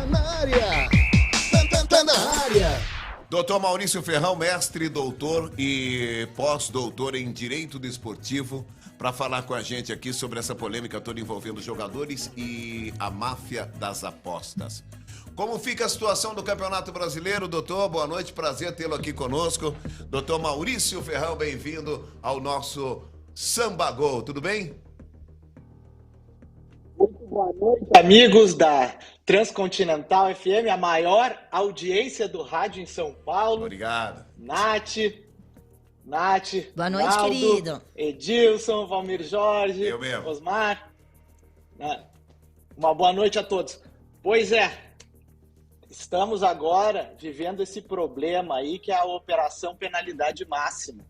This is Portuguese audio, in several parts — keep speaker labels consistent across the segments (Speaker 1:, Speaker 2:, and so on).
Speaker 1: na área. Tá na área.
Speaker 2: Doutor Maurício Ferrão, mestre, doutor e pós-doutor em Direito Desportivo, para falar com a gente aqui sobre essa polêmica toda envolvendo jogadores e a máfia das apostas. Como fica a situação do Campeonato Brasileiro, doutor? Boa noite, prazer tê-lo aqui conosco. Doutor Maurício Ferrão, bem-vindo ao nosso Samba Gol, tudo bem?
Speaker 3: Muito boa noite, amigos da Transcontinental FM, a maior audiência do rádio em São Paulo.
Speaker 2: Obrigado.
Speaker 3: Nath.
Speaker 4: Boa noite,
Speaker 3: Naldo,
Speaker 4: querido.
Speaker 3: Edilson, Valmir Jorge,
Speaker 2: Eu mesmo.
Speaker 3: Osmar. Uma boa noite a todos. Pois é, estamos agora vivendo esse problema aí que é a Operação Penalidade Máxima,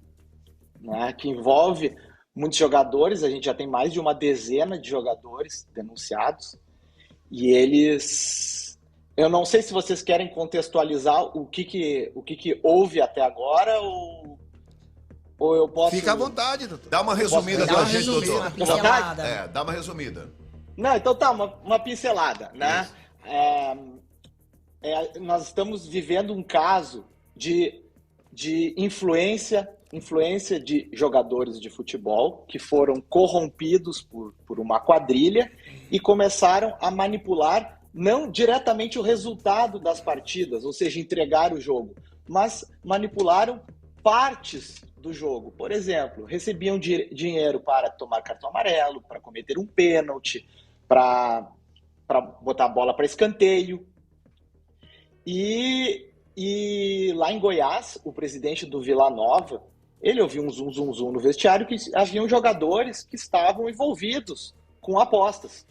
Speaker 3: né, que envolve muitos jogadores. A gente já tem mais de uma dezena de jogadores denunciados e eles... Eu não sei se vocês querem contextualizar o que houve até agora ou eu posso...
Speaker 1: Fica à vontade, doutor.
Speaker 2: Dá uma resumida
Speaker 4: Dá
Speaker 2: pra
Speaker 4: uma
Speaker 2: gente,
Speaker 4: resumida,
Speaker 2: doutor.
Speaker 4: uma pincelada.
Speaker 2: Dá uma resumida.
Speaker 3: Não, então tá, uma pincelada, né? Nós estamos vivendo um caso de influência de jogadores de futebol que foram corrompidos por uma quadrilha e começaram a manipular não diretamente o resultado das partidas, ou seja, entregar o jogo, mas manipularam partes do jogo. Por exemplo, recebiam dinheiro para tomar cartão amarelo, para cometer um pênalti, para botar a bola para escanteio. E lá em Goiás, o presidente do Vila Nova, ele ouviu um zum no vestiário que haviam jogadores que estavam envolvidos com apostas.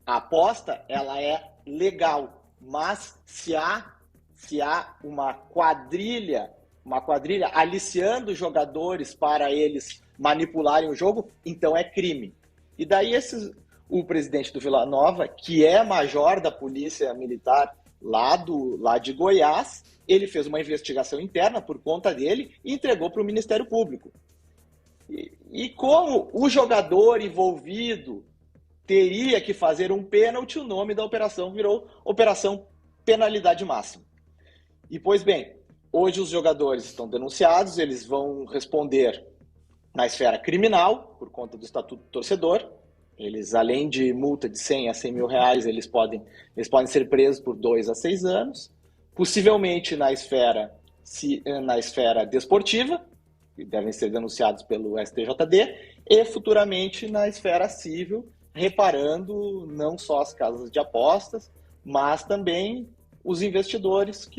Speaker 3: A aposta, ela é legal, mas se há uma quadrilha aliciando jogadores para eles manipularem o jogo, então é crime. E daí o presidente do Vila Nova, que é major da Polícia Militar lá de Goiás, ele fez uma investigação interna por conta dele e entregou para o Ministério Público. E como o jogador envolvido teria que fazer um pênalti, o nome da operação virou Operação Penalidade Máxima. E, pois bem, hoje os jogadores estão denunciados, eles vão responder na esfera criminal, por conta do Estatuto do Torcedor. Eles, além de multa de 100 a 100 mil reais, eles podem ser presos por 2 a 6 anos, possivelmente na esfera desportiva, que devem ser denunciados pelo STJD, e futuramente na esfera civil, reparando não só as casas de apostas, mas também os investidores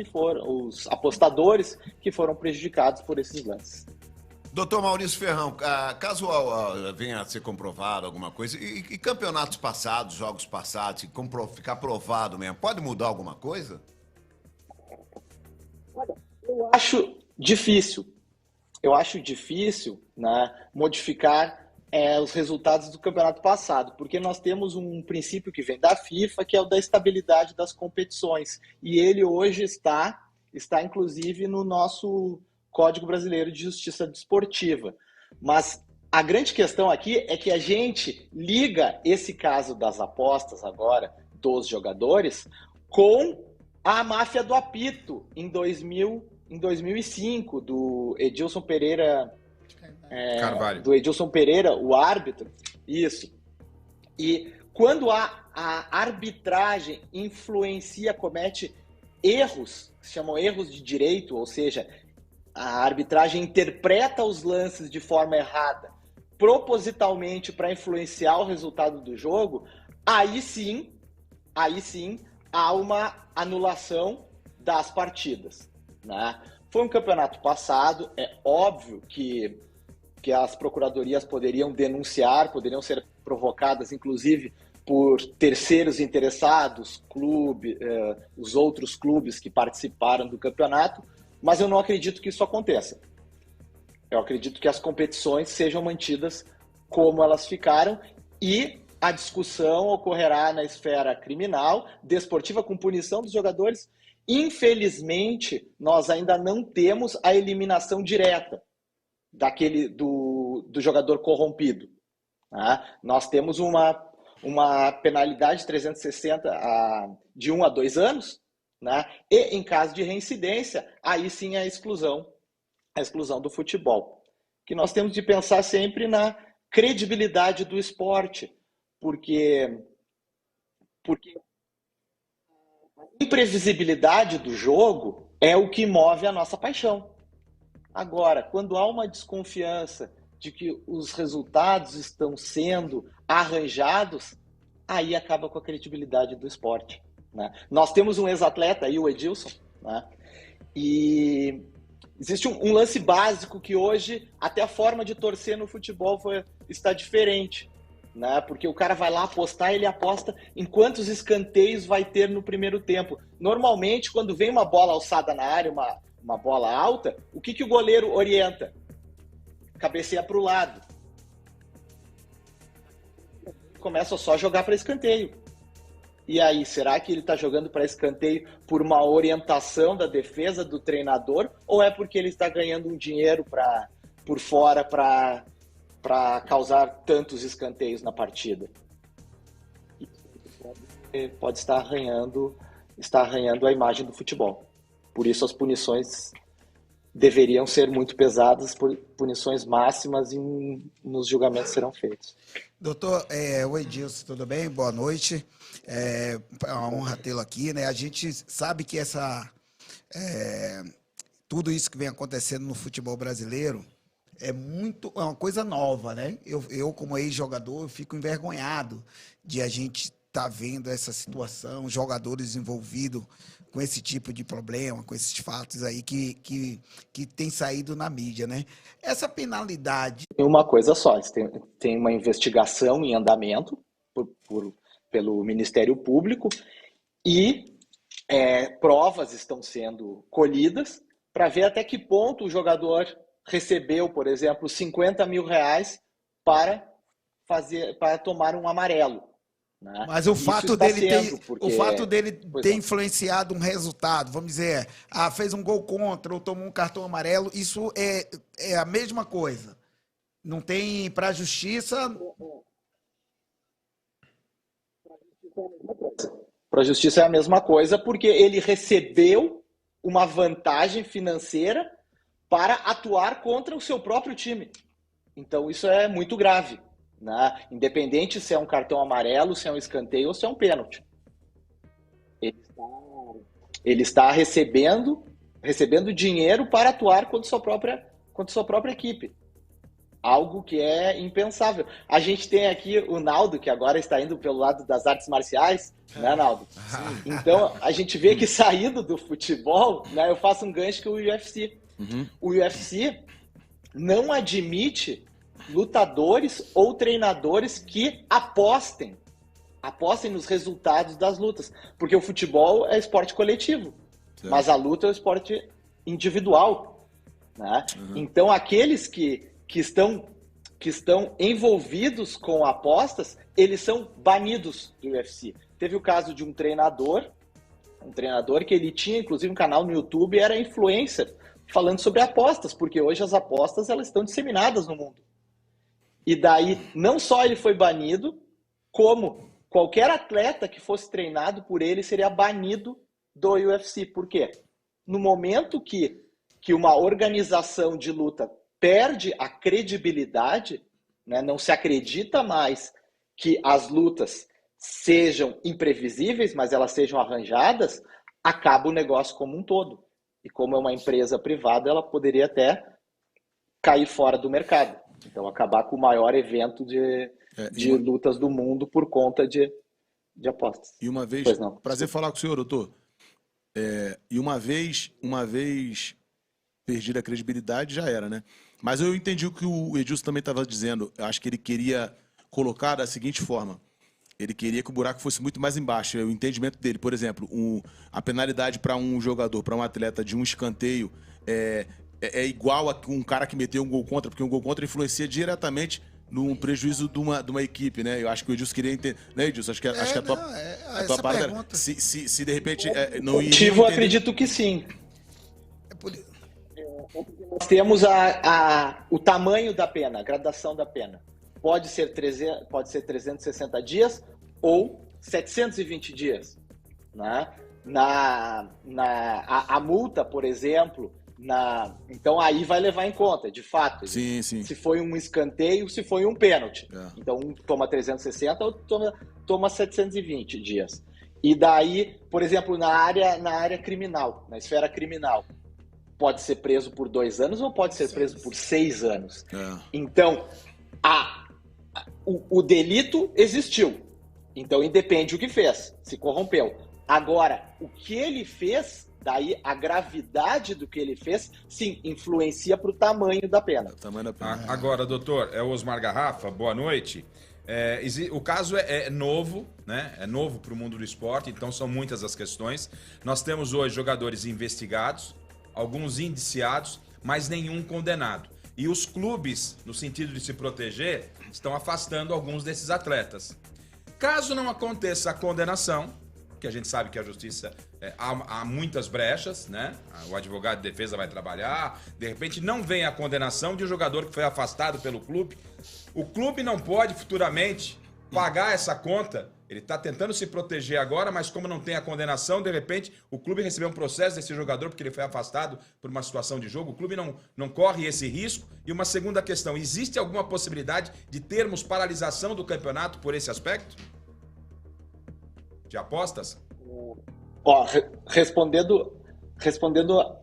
Speaker 3: os apostadores que foram prejudicados por esses lances.
Speaker 2: Doutor Maurício Ferrão, caso venha a ser comprovado alguma coisa, e campeonatos passados, jogos passados, ficar provado mesmo, pode mudar alguma coisa?
Speaker 3: Olha, eu acho difícil, né, modificar os resultados do campeonato passado, porque nós temos um princípio que vem da FIFA, que é o da estabilidade das competições, e ele hoje está inclusive no nosso Código Brasileiro de Justiça Desportiva. Mas a grande questão aqui é que a gente liga esse caso das apostas agora, dos jogadores, com a máfia do apito em 2005, do Edilson Pereira...
Speaker 1: Carvalho.
Speaker 3: Do Edilson Pereira, o árbitro, isso. E quando a arbitragem comete erros, que se chamam erros de direito, ou seja, a arbitragem interpreta os lances de forma errada, propositalmente para influenciar o resultado do jogo, aí sim há uma anulação das partidas, né? Foi um campeonato passado, é óbvio que as procuradorias poderiam denunciar, poderiam ser provocadas, inclusive, por terceiros interessados, os outros clubes que participaram do campeonato, mas eu não acredito que isso aconteça. Eu acredito que as competições sejam mantidas como elas ficaram e a discussão ocorrerá na esfera criminal, desportiva, com punição dos jogadores. Infelizmente, nós ainda não temos a eliminação direta do jogador corrompido. Tá? Nós temos uma uma penalidade de 360 de 1 a 2 anos, né? E em caso de reincidência, aí sim a exclusão do futebol. Que nós temos de pensar sempre na credibilidade do esporte, porque a imprevisibilidade do jogo é o que move a nossa paixão. Agora, quando há uma desconfiança de que os resultados estão sendo arranjados, aí acaba com a credibilidade do esporte, né? Nós temos um ex-atleta aí, o Edilson, né? E existe um lance básico que hoje até a forma de torcer no futebol está diferente, né? Porque o cara vai lá apostar, ele aposta em quantos escanteios vai ter no primeiro tempo. Normalmente, quando vem uma bola alçada na área, uma bola alta, o que o goleiro orienta? Cabeceia para o lado. Começa só a jogar para escanteio. E aí, será que ele está jogando para escanteio por uma orientação da defesa do treinador, ou é porque ele está ganhando um dinheiro por fora para causar tantos escanteios na partida? Pode estar arranhando a imagem do futebol. Por isso as punições deveriam ser muito pesadas, punições máximas nos julgamentos serão feitos.
Speaker 5: Doutor, oi Edilson, tudo bem? Boa noite. É uma honra tê-lo aqui, né? A gente sabe que tudo isso que vem acontecendo no futebol brasileiro é uma coisa nova, né? Eu como ex-jogador, eu fico envergonhado de a gente estar vendo essa situação, jogadores envolvidos com esse tipo de problema, com esses fatos aí que tem saído na mídia, né? Essa penalidade...
Speaker 3: Uma coisa só, tem uma investigação em andamento pelo Ministério Público e provas estão sendo colhidas para ver até que ponto o jogador recebeu, por exemplo, 50 mil reais para tomar um amarelo. Né?
Speaker 5: Mas o fato dele ter influenciado um resultado, vamos dizer, fez um gol contra ou tomou um cartão amarelo, isso é a mesma coisa. Não tem para a justiça.
Speaker 3: Para a justiça é a mesma coisa, porque ele recebeu uma vantagem financeira para atuar contra o seu próprio time. Então isso é muito grave, né? Independente se é um cartão amarelo, se é um escanteio ou se é um pênalti. Ele está recebendo dinheiro para atuar contra sua própria equipe. Algo que é impensável. A gente tem aqui o Naldo, que agora está indo pelo lado das artes marciais, né, Naldo? Então, a gente vê que saindo do futebol, né, eu faço um gancho com o UFC. Uhum. O UFC não admite lutadores ou treinadores que apostem nos resultados das lutas. Porque o futebol é esporte coletivo, certo, mas a luta é um esporte individual, né? Uhum. Então, aqueles que estão envolvidos com apostas, eles são banidos do UFC. Teve o caso de um treinador que ele tinha, inclusive, um canal no YouTube, era influencer, falando sobre apostas, porque hoje as apostas elas estão disseminadas no mundo. E daí, não só ele foi banido, como qualquer atleta que fosse treinado por ele seria banido do UFC. Por quê? No momento que uma organização de luta perde a credibilidade, né, não se acredita mais que as lutas sejam imprevisíveis, mas elas sejam arranjadas, acaba o negócio como um todo. E como é uma empresa privada, ela poderia até cair fora do mercado. Então, acabar com o maior evento de lutas do mundo por conta de apostas.
Speaker 6: E uma vez, prazer falar com o senhor, doutor. E uma vez perdida a credibilidade, já era, né? Mas eu entendi o que o Edilson também estava dizendo. Eu acho que ele queria colocar da seguinte forma. Ele queria que o buraco fosse muito mais embaixo. O entendimento dele, por exemplo, a penalidade para um jogador, para um atleta de um escanteio é igual a um cara que meteu um gol contra, porque um gol contra influencia diretamente no prejuízo de uma equipe, né? Eu acho que o Edilson queria entender. Né, Edilson? Acho que a tua parada era, se de repente não iria
Speaker 3: entender... Eu acredito que sim. Nós temos o tamanho da pena, a gradação da pena. Pode ser 360 dias ou 720 dias. Né? A multa, por exemplo, então aí vai levar em conta, de fato,
Speaker 6: sim.
Speaker 3: se foi um escanteio, se foi um pênalti. Então um toma 360, outro toma 720 dias. E daí, por exemplo, na área criminal, na esfera criminal, pode ser preso por 2 anos ou pode ser preso por 6 anos. Então, o delito existiu. Então, independe o que fez, se corrompeu. Agora, o que ele fez, daí a gravidade do que ele fez, sim, influencia para o tamanho da pena.
Speaker 7: Agora, doutor, é o Osmar Garrafa, boa noite. O caso é novo, né? É novo para o mundo do esporte, então são muitas as questões. Nós temos hoje jogadores investigados, alguns indiciados, mas nenhum condenado. E os clubes, no sentido de se proteger, estão afastando alguns desses atletas. Caso não aconteça a condenação, que a gente sabe que a justiça há muitas brechas, né? O advogado de defesa vai trabalhar, de repente não vem a condenação de um jogador que foi afastado pelo clube. O clube não pode futuramente pagar essa conta. Ele está tentando se proteger agora, mas como não tem a condenação, de repente o clube recebeu um processo desse jogador porque ele foi afastado por uma situação de jogo. O clube não corre esse risco. E uma segunda questão, existe alguma possibilidade de termos paralisação do campeonato por esse aspecto? De apostas?
Speaker 3: Respondendo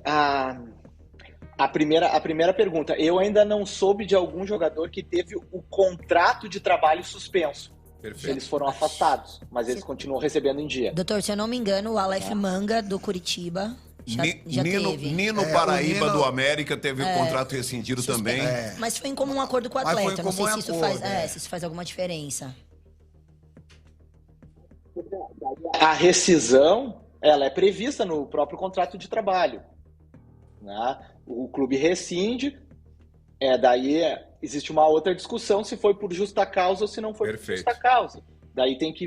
Speaker 3: a primeira pergunta, eu ainda não soube de algum jogador que teve o contrato de trabalho suspenso. Perfeito. Eles foram afastados, mas eles continuam recebendo em dia.
Speaker 4: Doutor, se eu não me engano, o Aleph Manga, do Curitiba, já teve.
Speaker 2: Nino Paraíba, do América, teve o contrato rescindido também.
Speaker 4: Mas foi em comum acordo com o atleta. Não sei se isso faz alguma diferença.
Speaker 3: A rescisão, ela é prevista no próprio contrato de trabalho. Né? O clube rescinde, daí existe uma outra discussão se foi por justa causa ou se não foi por justa causa. Daí tem que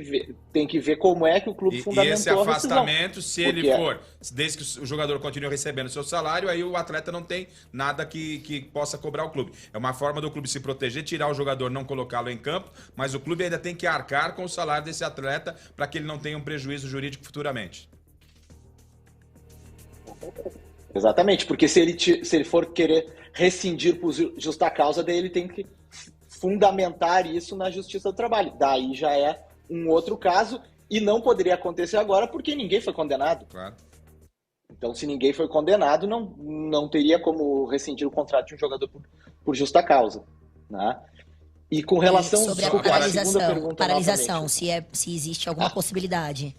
Speaker 3: ver como é que o clube fundamentou
Speaker 7: a rescisão. E esse afastamento, se ele for, desde que o jogador continue recebendo seu salário, aí o atleta não tem nada que possa cobrar o clube. É uma forma do clube se proteger, tirar o jogador, não colocá-lo em campo, mas o clube ainda tem que arcar com o salário desse atleta para que ele não tenha um prejuízo jurídico futuramente.
Speaker 3: Exatamente, porque se ele for querer rescindir por justa causa, daí ele tem que fundamentar isso na Justiça do Trabalho. Daí já é um outro caso e não poderia acontecer agora porque ninguém foi condenado.
Speaker 7: Claro.
Speaker 3: Então, se ninguém foi condenado, não teria como rescindir o contrato de um jogador por justa causa. Né? E com relação
Speaker 4: sobre a paralisação, se existe alguma possibilidade.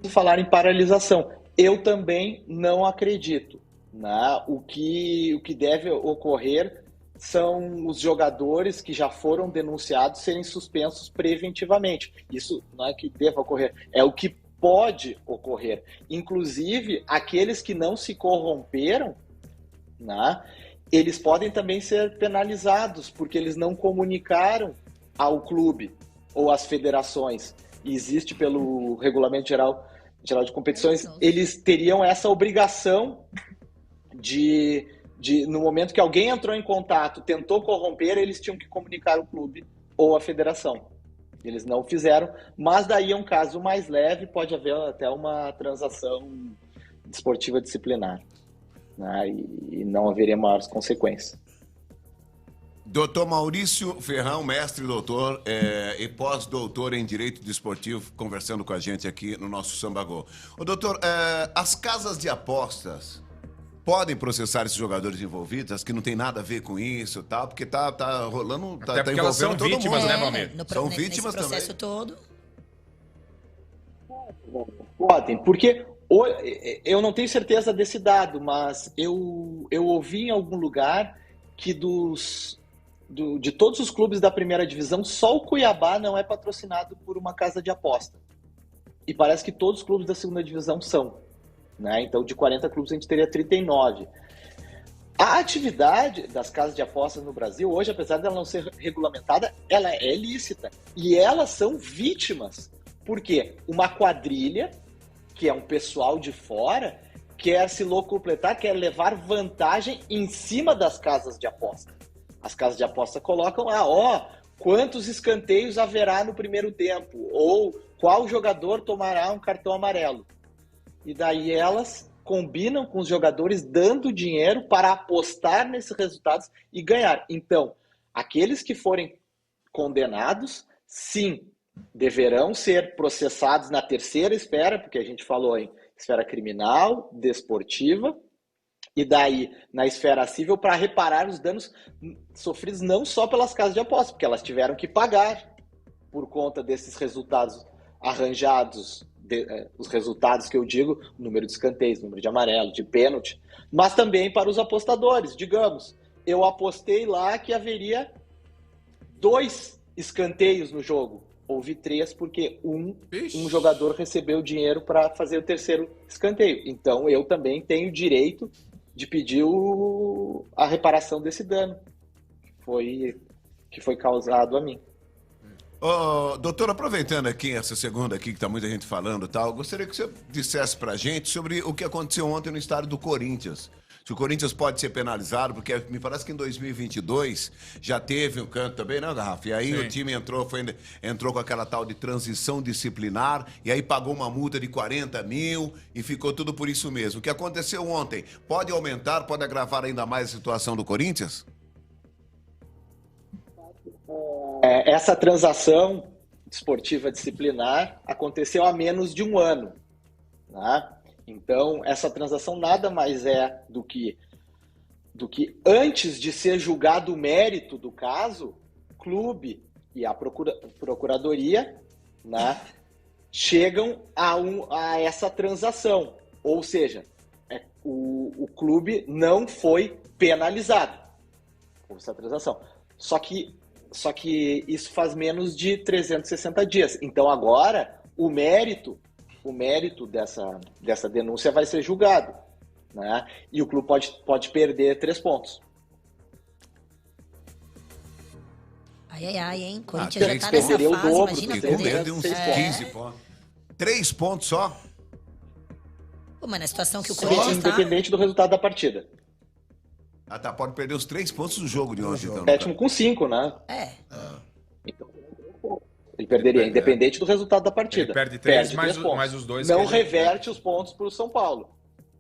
Speaker 3: Falar em paralisação, eu também não acredito. Né? O que deve ocorrer são os jogadores que já foram denunciados serem suspensos preventivamente. Isso não é que deva ocorrer, é o que pode ocorrer. Inclusive, aqueles que não se corromperam, né, eles podem também ser penalizados, porque eles não comunicaram ao clube ou às federações. E existe pelo Regulamento Geral de Competições, eles teriam essa obrigação de no momento que alguém entrou em contato, tentou corromper, eles tinham que comunicar ao clube ou à federação. Eles não fizeram, mas daí é um caso mais leve, pode haver até uma transação desportiva disciplinar, né? E não haveria maiores consequências.
Speaker 2: Doutor Maurício Ferrão, mestre e doutor e pós-doutor em Direito Desportivo, conversando com a gente aqui no nosso Sambagô. Ô, doutor, as casas de apostas podem processar esses jogadores envolvidos, as que não tem nada a ver com isso e tal, porque tá rolando, tá envolvendo
Speaker 7: elas são
Speaker 2: todo
Speaker 7: vítimas,
Speaker 2: mundo.
Speaker 7: né, Valmir?
Speaker 2: São vítimas
Speaker 4: nesse processo
Speaker 2: também.
Speaker 4: todo.
Speaker 3: Podem, porque eu não tenho certeza desse dado, mas eu ouvi em algum lugar que de todos os clubes da primeira divisão, só o Cuiabá não é patrocinado por uma casa de aposta. E parece que todos os clubes da segunda divisão são. Né? Então, de 40 clubes, a gente teria 39. A atividade das casas de apostas no Brasil, hoje, apesar dela não ser regulamentada, ela é lícita. E elas são vítimas. Por quê? Uma quadrilha, que é um pessoal de fora, quer se locupletar, quer levar vantagem em cima das casas de aposta. As casas de aposta colocam, quantos escanteios haverá no primeiro tempo, ou qual jogador tomará um cartão amarelo. E daí elas combinam com os jogadores dando dinheiro para apostar nesses resultados e ganhar. Então, aqueles que forem condenados, sim, deverão ser processados na terceira esfera, porque a gente falou em esfera criminal, desportiva, e daí na esfera civil para reparar os danos sofridos não só pelas casas de aposta, porque elas tiveram que pagar por conta desses resultados arranjados, os resultados que eu digo, número de escanteios, número de amarelo, de pênalti, mas também para os apostadores. Digamos, eu apostei lá que haveria 2 escanteios no jogo. Houve 3 porque um jogador recebeu dinheiro para fazer o terceiro escanteio. Então eu também tenho direito de pedir a reparação desse dano que foi causado a mim.
Speaker 2: Doutor, aproveitando aqui essa segunda aqui, que tá muita gente falando e tal, gostaria que você dissesse pra gente sobre o que aconteceu ontem no estádio do Corinthians. Se o Corinthians pode ser penalizado, porque me parece que em 2022 já teve um canto também, né, Rafa? E aí o time entrou com aquela tal de transição disciplinar, e aí pagou uma multa de 40 mil e ficou tudo por isso mesmo. O que aconteceu ontem pode aumentar, pode agravar ainda mais a situação do Corinthians?
Speaker 3: Essa transação desportiva disciplinar aconteceu há menos de um ano, né? Então, essa transação nada mais é do que antes de ser julgado o mérito do caso, o clube e a procuradoria, né, chegam a essa transação. Ou seja, o clube não foi penalizado por essa transação. Só que isso faz menos de 360 dias. Então, agora, o mérito dessa denúncia vai ser julgado, né? E o clube pode perder 3 pontos.
Speaker 4: Ai, hein? Corinthians já tá nessa
Speaker 3: perderia
Speaker 4: fase,
Speaker 3: o dobro,
Speaker 4: imagina
Speaker 2: Porque com
Speaker 4: perder.
Speaker 2: medo de uns 15 pontos. 3 pontos só?
Speaker 4: Pô, mas na situação que o
Speaker 3: Só
Speaker 4: Corinthians tá...
Speaker 3: independente do resultado da partida.
Speaker 2: Ah, tá, pode perder os 3 pontos do jogo de hoje, então.
Speaker 3: Sétimo com 5, né? Então, ele perderia, independente do resultado da partida.
Speaker 7: Ele perde 3 mais
Speaker 3: pontos.
Speaker 7: os 2.
Speaker 3: Não reverte os pontos para o São Paulo.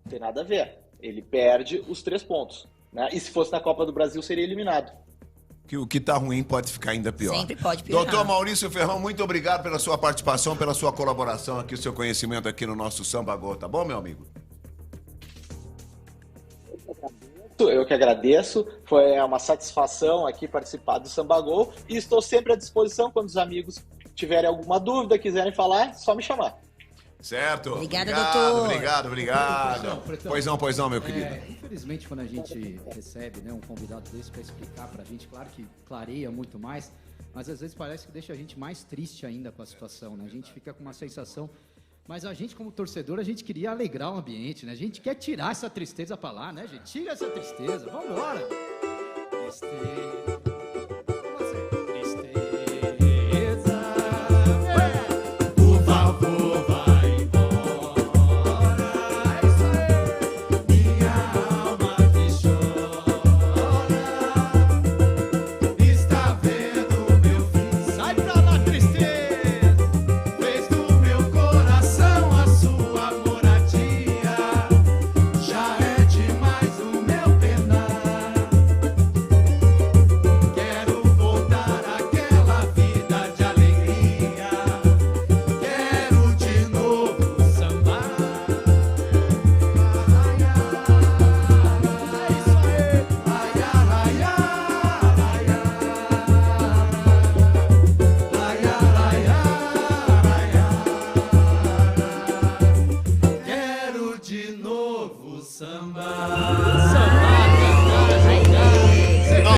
Speaker 3: Não tem nada a ver. Ele perde os 3 pontos. Né? E se fosse na Copa do Brasil, seria eliminado.
Speaker 2: Que o que tá ruim pode ficar ainda pior.
Speaker 4: Sempre pode piorar.
Speaker 2: Doutor Maurício Ferrão, muito obrigado pela sua participação, pela sua colaboração aqui, o seu conhecimento aqui no nosso Samba Gol, tá bom, meu amigo?
Speaker 3: Eu que agradeço, foi uma satisfação aqui participar do Samba Gol e estou sempre à disposição quando os amigos tiverem alguma dúvida, quiserem falar, só me chamar.
Speaker 2: Certo.
Speaker 4: Obrigada, doutor.
Speaker 2: Obrigado. Pois não, meu querido.
Speaker 8: Infelizmente, quando a gente recebe, né, um convidado desse para explicar pra gente, claro que clareia muito mais, mas às vezes parece que deixa a gente mais triste ainda com a situação, né? A gente fica com uma sensação... Mas a gente, como torcedor, a gente queria alegrar o ambiente, né? A gente quer tirar essa tristeza pra lá, né, gente? Tira essa tristeza, vambora! Tristeza...